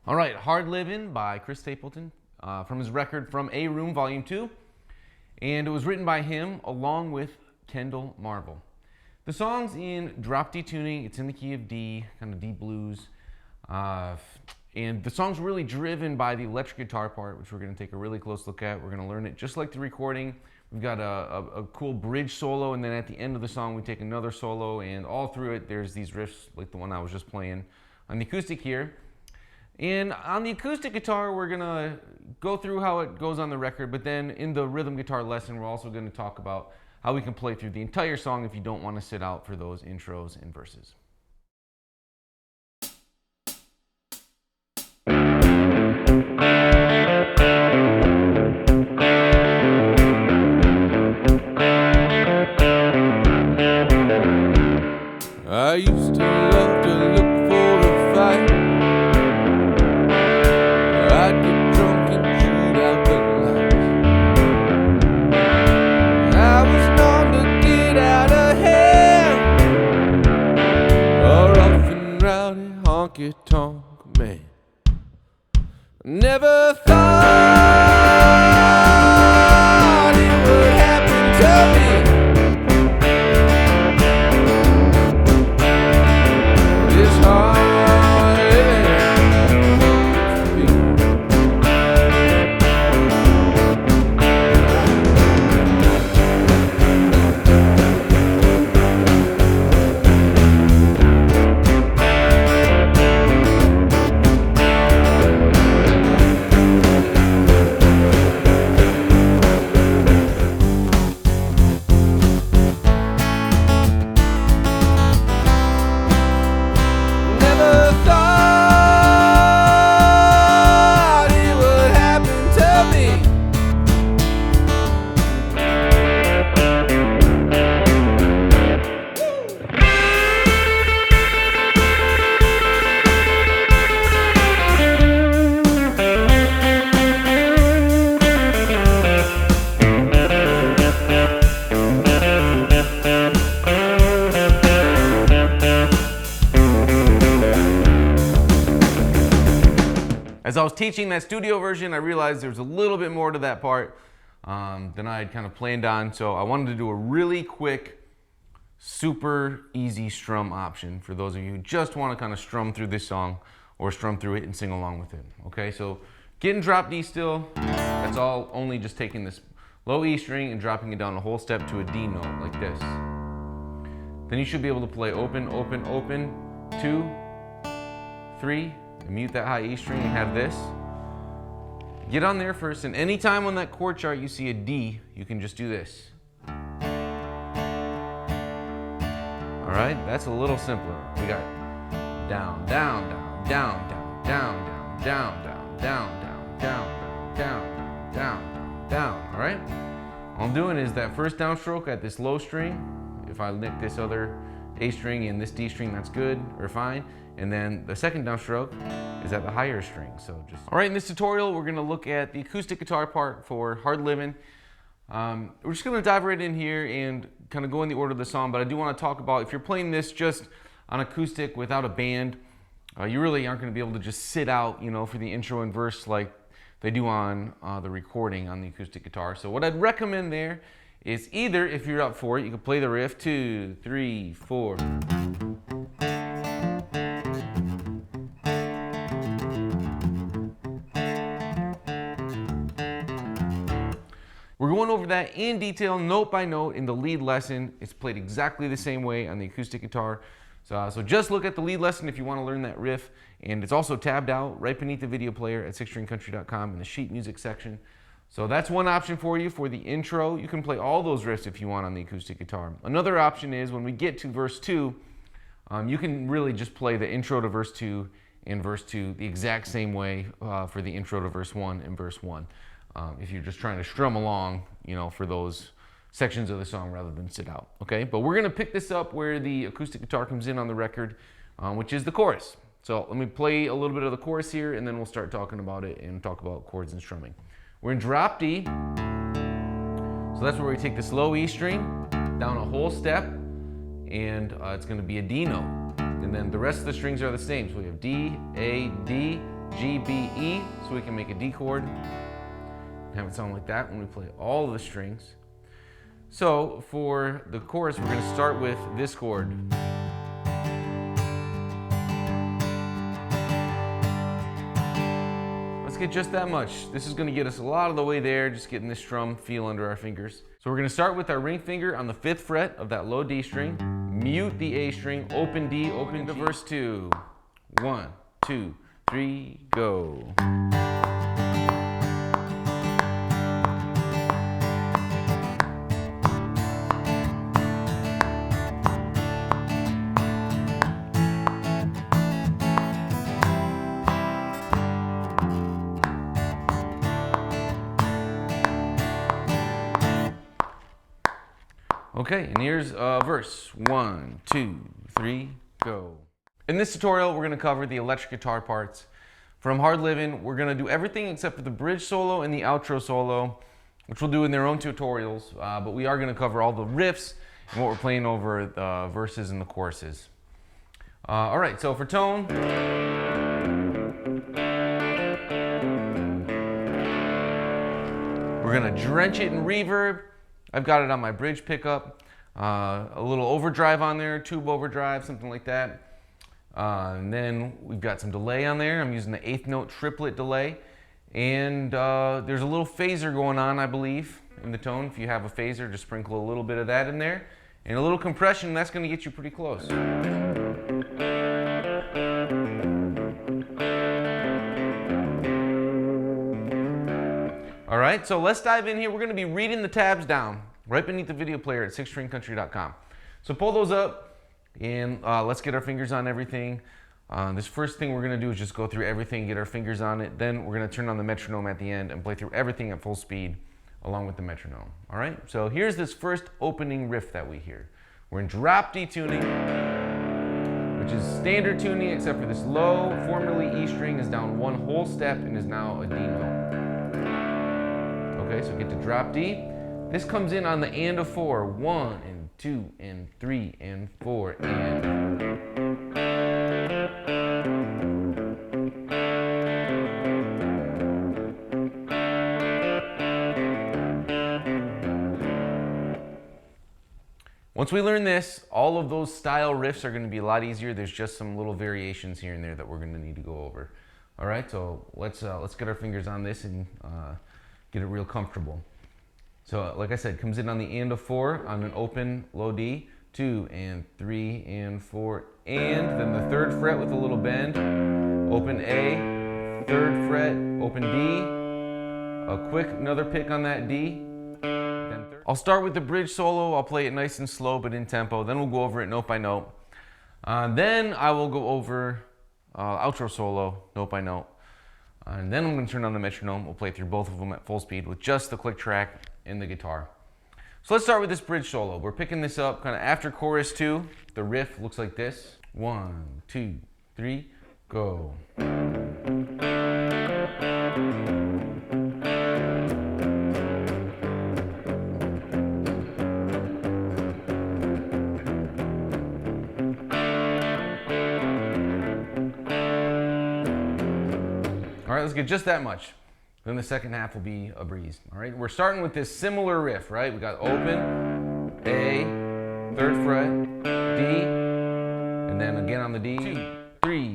All right, Hard Livin' by Chris Stapleton from his record From A Room, Volume 2. And it was written by him along with Kendall Marvel. The song's in drop D tuning. It's in the key of D, kind of D blues. And the song's really driven by the electric guitar part, which we're going to take a really close look at. We're going to learn it just like the recording. We've got a cool bridge solo, and then at the end of the song, we take another solo, and all through it, there's these riffs like the one I was just playing on the acoustic here. And on the acoustic guitar, we're gonna go through how it goes on the record, but then in the rhythm guitar lesson, we're also gonna talk about how we can play through the entire song if you don't wanna sit out for those intros and verses. I used to love to look for a fight. I'd get drunk and shoot out the lights. I was known to get out of hand, a rough and rowdy honky-tonk man. Never thought it would happen to me. This hard living used to be. As I was teaching that studio version, I realized there was a little bit more to that part than I had kind of planned on. So I wanted to do a really quick, super easy strum option for those of you who just want to kind of strum through this song or strum through it and sing along with it. Okay, so getting drop D still, that's all only just taking this low E string and dropping it down a whole step to a D note like this. Then you should be able to play open, open, open, 2, 3, and mute that high E string and have this. Get on there first, and anytime on that chord chart you see a D, you can just do this. All right, that's a little simpler. We got down, down, down, down, down, down, down, down, down, down, down, down, down, down, down. All right. All I'm doing is that first downstroke at this low string. If I lick this other A string and this D string, that's good or fine. And then the second downstroke is at the higher string. So just all right. In this tutorial, we're going to look at the acoustic guitar part for Hard Livin'. We're just going to dive right in here and kind of go in the order of the song. But I do want to talk about if you're playing this just on acoustic without a band, you really aren't going to be able to just sit out, you know, for the intro and verse like they do on the recording on the acoustic guitar. So what I'd recommend there is either, if you're up for it, you can play the riff 2, 3, 4. We're going over that in detail, note by note, in the lead lesson. It's played exactly the same way on the acoustic guitar. So just look at the lead lesson if you want to learn that riff. And it's also tabbed out right beneath the video player at sixstringcountry.com in the sheet music section. So that's one option for you for the intro. You can play all those riffs if you want on the acoustic guitar. Another option is when we get to verse 2, you can really just play the intro to verse 2 and verse 2 the exact same way for the intro to verse 1 and verse 1. If you're just trying to strum along, you know, for those sections of the song rather than sit out, okay? But we're gonna pick this up where the acoustic guitar comes in on the record, which is the chorus. So let me play a little bit of the chorus here and then we'll start talking about it and talk about chords and strumming. We're in drop D, so that's where we take this low E string down a whole step and it's gonna be a D note. And then the rest of the strings are the same. So we have D, A, D, G, B, E, so we can make a D chord. Have it sound like that when we play all of the strings. So for the chorus, we're gonna start with this chord. Let's get just that much. This is gonna get us a lot of the way there, just getting this strum feel under our fingers. So we're gonna start with our ring finger on the 5th fret of that low D string, mute the A string, open D, open to verse 2. 1, 2, 3, go. Okay, and here's a verse. 1, 2, 3, go. In this tutorial, we're going to cover the electric guitar parts. From Hard Livin', we're going to do everything except for the bridge solo and the outro solo, which we'll do in their own tutorials, but we are going to cover all the riffs and what we're playing over the verses and the choruses. All right, so for tone, we're going to drench it in reverb. I've got it on my bridge pickup, a little overdrive on there, tube overdrive, something like that. And then we've got some delay on there. I'm using the 8th note triplet delay. And there's a little phaser going on, I believe, in the tone. If you have a phaser, just sprinkle a little bit of that in there. And a little compression, that's gonna get you pretty close. All right, so let's dive in here. We're gonna be reading the tabs down right beneath the video player at sixstringcountry.com. So pull those up and let's get our fingers on everything. This first thing we're gonna do is just go through everything, get our fingers on it. Then we're gonna turn on the metronome at the end and play through everything at full speed along with the metronome. All right, so here's this first opening riff that we hear. We're in drop D tuning, which is standard tuning except for this low, formerly E string is down one whole step and is now a D note. Okay, so get to drop D. This comes in on the and of 4. 1 and 2 and 3 and 4 and. Once we learn this, all of those style riffs are going to be a lot easier. There's just some little variations here and there that we're going to need to go over. All right, so let's get our fingers on this and get it real comfortable. So like I said, comes in on the and of 4 on an open low D, 2 and 3 and 4, and then the 3rd fret with a little bend, open A, 3rd fret, open D, a quick another pick on that D. Then I'll start with the bridge solo. I'll play it nice and slow but in tempo. Then we'll go over it note by note. Then I will go over outro solo note by note. And then I'm going to turn on the metronome. We'll play through both of them at full speed with just the click track and the guitar. So let's start with this bridge solo. We're picking this up kind of after chorus 2. The riff looks like this. 1, 2, 3, go. All right, let's get just that much. Then the second half will be a breeze. All right, we're starting with this similar riff, right? We got open, A, 3rd fret, D, and then again on the D, 2, 3,